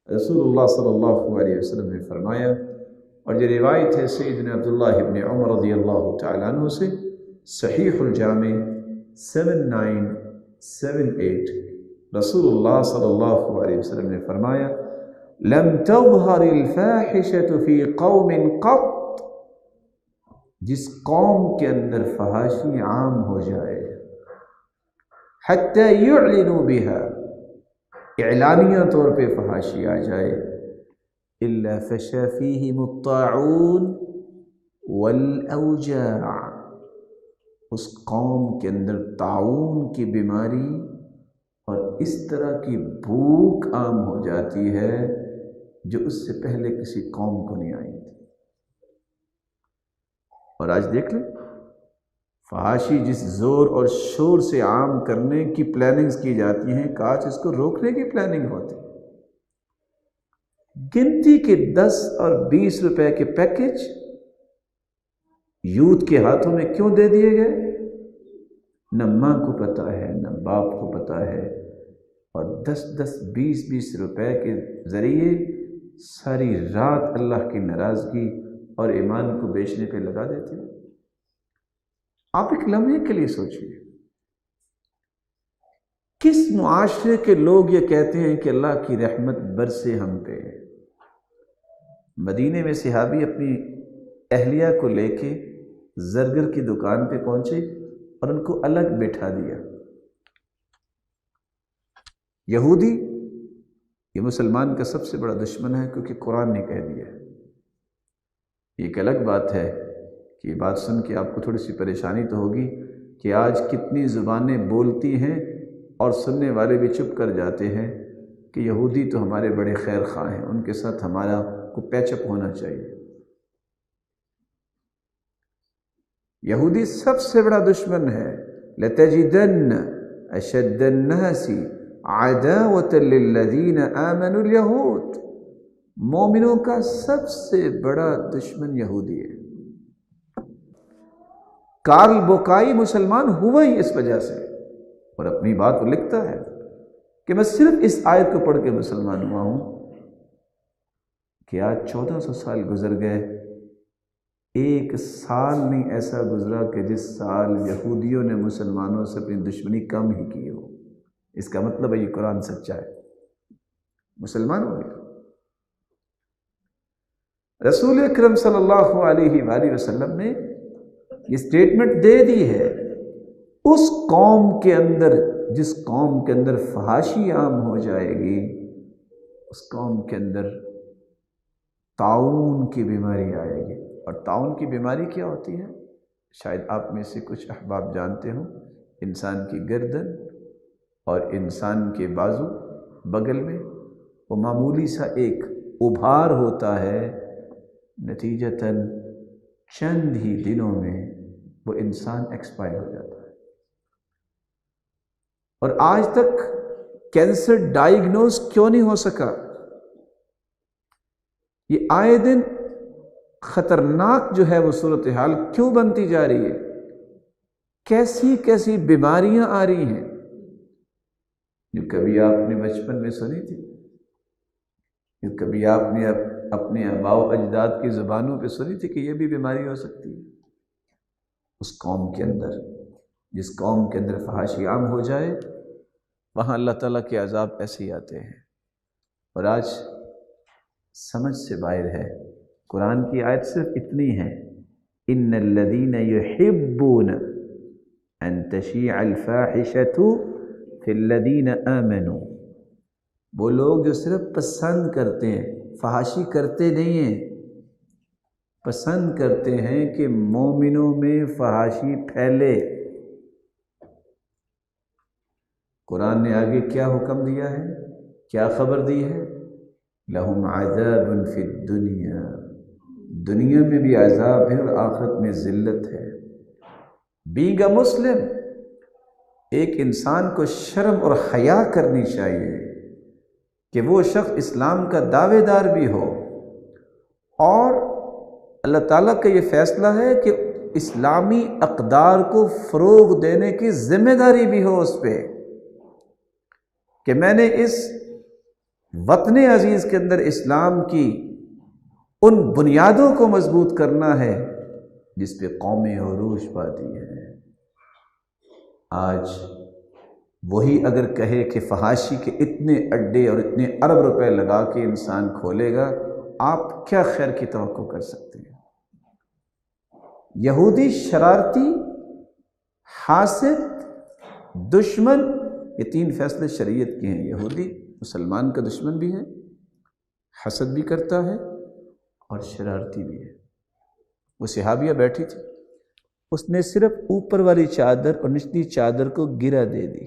रसूलुल्लाह सल्लल्लाहु अलैहि वसल्लम ने फरमाया, और ये रिवायत है सैयदना अब्दुल्लाह इब्न उमर रज़ियल्लाहु तआला अन्हु से, सहीहुल जामे 7978, रसूलुल्लाह सल्लल्लाहु अलैहि वसल्लम ने फरमाया, लम तज़हरिल फ़ाहिशतु फ़ी क़ौमिन क़त, जिस कौम के अंदर फहाशी आम हो जाए, हत्ता युअलिनु बिहा, इलानिया तौर पे फहाशी आ जाए, इल्ला फशा फ़ीहिमुत ताऊन वल औजा, उस कौम के अंदर ताऊन की बीमारी और इस तरह की भूख आम हो जाती है जो उससे पहले किसी कौम को नहीं आई थी। और आज देख लें, फहाशी जिस जोर और शोर से आम करने की प्लानिंग्स की जाती हैं, काश इसको रोकने की प्लानिंग होती। गिनती के 10 और 20 रुपए के पैकेज यूथ के हाथों में क्यों दे दिए गए? न माँ को पता है, न बाप को पता है, और 10-10, 20-20 रुपए के जरिए सारी रात अल्लाह की नाराजगी और ईमान को बेचने पे लगा देते हैं। आप एक लम्हे के लिए सोचिए, किस मुआशरे के लोग ये कहते हैं कि अल्लाह की रहमत बरसे हम पे। मदीने में सहाबी अपनी अहलिया को लेके जरगर की दुकान पे पहुंचे और उनको अलग बिठा दिया। यहूदी ये मुसलमान का सबसे बड़ा दुश्मन है, क्योंकि कुरान ने कह दिया है। एक अलग बात है कि ये बात सुन के आपको थोड़ी सी परेशानी तो होगी कि आज कितनी ज़ुबानें बोलती हैं और सुनने वाले भी चुप कर जाते हैं कि यहूदी तो हमारे बड़े खैर ख़्वाह हैं, उनके साथ हमारा को पैचअप होना चाहिए। यहूदी सबसे बड़ा दुश्मन है। लतजिदन्न अशद्दन्नासी अदावतन लिल्लज़ीना आमनुल यहूद, मोमिनों का सबसे बड़ा दुश्मन यहूदी है। कार्ल बोकाई मुसलमान हुआ ही इस वजह से, और अपनी बात वो लिखता है कि मैं सिर्फ इस आयत को पढ़ के मुसलमान हुआ हूं कि आज 1400 साल गुजर गए, एक साल नहीं ऐसा गुजरा कि जिस साल यहूदियों ने मुसलमानों से अपनी दुश्मनी कम ही की हो। इसका मतलब है ये कुरान सच्चा है, मुसलमान हो गया। रसूल अकरम सल्लल्लाहु अलैहि वसल्लम ने ये स्टेटमेंट दे दी है, उस कौम के अंदर, जिस कौम के अंदर फहाशी आम हो जाएगी, उस कौम के अंदर ताउन की बीमारी आएगी। और ताउन की बीमारी क्या होती है? शायद आप में से कुछ अहबाब जानते हो, इंसान की गर्दन और इंसान के बाजू बगल में वो मामूली सा एक उभार होता है, नतीजतन चंद ही दिनों में वो इंसान एक्सपायर हो जाता है। और आज तक कैंसर डायग्नोज क्यों नहीं हो सका? ये आए दिन खतरनाक जो है वो सूरत हाल क्यों बनती जा रही है? कैसी कैसी बीमारियां आ रही हैं जो कभी आपने बचपन में सुनी थी, जो कभी आपने अपने आबाओ अजदाद की ज़ुबानों पे सुनी थी कि ये भी बीमारी हो सकती है। उस कौम के अंदर, जिस कौम के अंदर फहाशी आम हो जाए, वहाँ अल्लाह ताला के अज़ाब ऐसे ही आते हैं। और आज समझ से बाहर है। कुरान की आयत सिर्फ इतनी है, इन्नल्लज़ीना युहिब्बूना अन तशीअल फ़ाहिशतु फ़िल्लज़ीना आमनू, वो लोग जो सिर्फ पसंद करते हैं, फहाशी करते नहीं हैं, पसंद करते हैं कि मोमिनों में फहाशी फैले। कुरान ने आगे क्या हुक्म दिया है, क्या खबर दी है? लहुम अज़ाबुन फिद दुनिया, दुनिया में भी अज़ाब है और आखिरत में ज़िल्लत है। बीइंग अ मुस्लिम, एक इंसान को शर्म और हया करनी चाहिए कि वो शख्स इस्लाम का दावेदार भी हो, और अल्लाह ताला का ये फ़ैसला है कि इस्लामी अक़दार को फ़रोग़ देने की ज़िम्मेदारी भी हो उस पर, कि मैंने इस وطن عزیز کے اندر اسلام کی ان بنیادوں کو مضبوط کرنا ہے جس پہ قومیں عروج پاتی ہیں۔ آج وہی اگر کہے کہ فحاشی کے اتنے اڈے اور اتنے ارب روپے لگا کے انسان کھولے گا، آپ کیا خیر کی توقع کر سکتے ہیں؟ یہودی شرارتی، حاسد، دشمن، یہ تین فیصلے شریعت کے ہیں۔ یہودی مسلمان کا دشمن بھی ہے، حسد بھی کرتا ہے اور شرارتی بھی ہے۔ وہ صحابیہ بیٹھی تھی، اس نے صرف اوپر والی چادر اور نچلی چادر کو گرا دے دی۔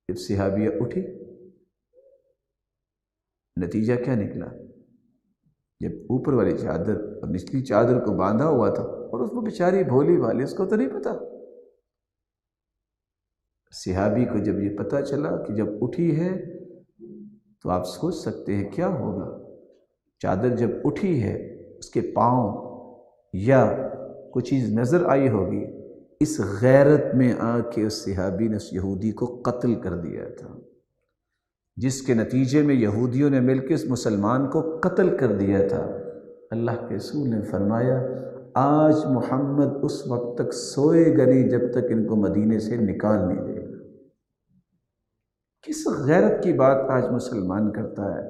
جب صحابیہ اٹھی، نتیجہ کیا نکلا؟ جب اوپر والی چادر اور نچلی چادر کو باندھا ہوا تھا، اور اس کو بیچاری بھولی والی، اس کو تو نہیں پتا۔ صحابی کو جب یہ پتا چلا کہ جب اٹھی ہے تو آپ سوچ سکتے ہیں کیا ہوگا۔ چادر جب اٹھی ہے، اس کے پاؤں یا کوئی چیز نظر آئی ہوگی، اس غیرت میں آ کے اس صحابی نے اس یہودی کو قتل کر دیا تھا، جس کے نتیجے میں یہودیوں نے مل کے اس مسلمان کو قتل کر دیا تھا۔ اللہ کے رسول نے فرمایا آج محمد اس وقت تک سوئے گا نہیں جب تک ان کو مدینے سے نکال نہیں دے گا۔ کس غیرت کی بات آج مسلمان کرتا ہے،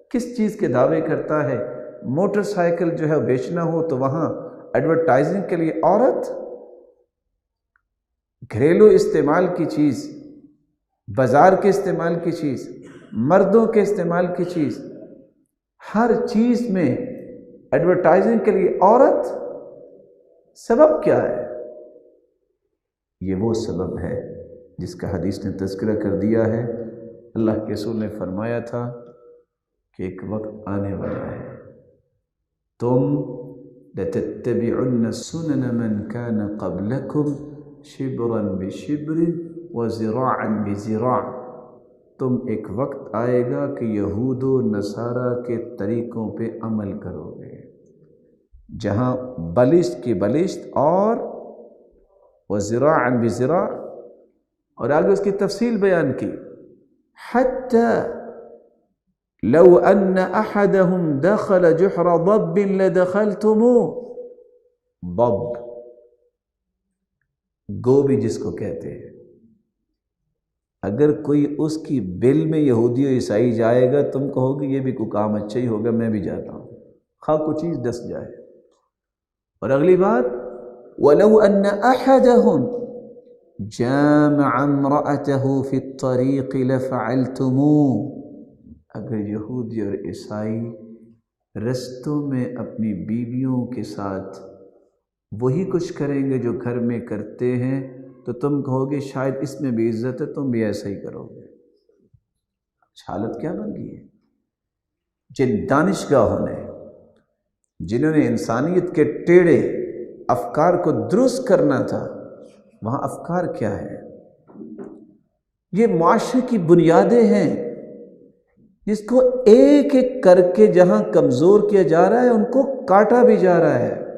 کس چیز کے دعوے کرتا ہے؟ موٹر سائیکل جو ہے بیچنا ہو تو وہاں ایڈورٹائزنگ کے لیے عورت، گھریلو استعمال کی چیز، بازار کے استعمال کی چیز، مردوں کے استعمال کی چیز، ہر چیز میں ایڈورٹائزنگ کے لیے عورت۔ سبب کیا ہے؟ یہ وہ سبب ہے جس کا حدیث نے تذکرہ کر دیا ہے۔ اللہ کے رسول نے فرمایا تھا کہ ایک وقت آنے والا ہے، تم لَتَتَّبِعُنَّ سُنَنَ مَنْ كَانَ قَبْلَكُمْ شِبْرًا بِشِبْرٍ وَذِرَاعًا بِذِرَاع۔ تم ایک وقت آئے گا کہ یہود و نصارہ کے طریقوں پہ عمل کرو گے، جہاں بلشت کی بلشت اور وَذِرَاعًا بِذِرَاع، اور آگے اس کی تفصیل بیان کی، حَتَّى لو ان احدهم دخل جحر ضب لدخلتموه۔ ضب گوبھی جس کو کہتے ہیں، اگر کوئی اس کی بل میں یہودی و عیسائی جائے گا، تم کہو گے یہ بھی کوئی کام اچھا ہی ہوگا، میں بھی جاتا ہوں، خواہ کوئی چیز ڈس جائے۔ اور اگلی بات وَلَوْ أَنَّ أَحَدَهُمْ جَامَعَ امْرَأَتَهُ فِي الطَّرِيقِ لَفَعَلْتُمُوهُ۔ اگر یہودی اور عیسائی رستوں میں اپنی بیویوں کے ساتھ وہی کچھ کریں گے جو گھر میں کرتے ہیں، تو تم کہو گے شاید اس میں بھی عزت ہے، تم بھی ایسا ہی کرو گے۔ حالت کیا بن گئی ہے؟ جن دانشگاہوں نے، جنہوں نے انسانیت کے ٹیڑھے افکار کو درست کرنا تھا، وہاں افکار کیا ہے؟ یہ معاشرے کی بنیادیں ہیں جس کو ایک ایک کر کے جہاں کمزور کیا جا رہا ہے، ان کو کاٹا بھی جا رہا ہے۔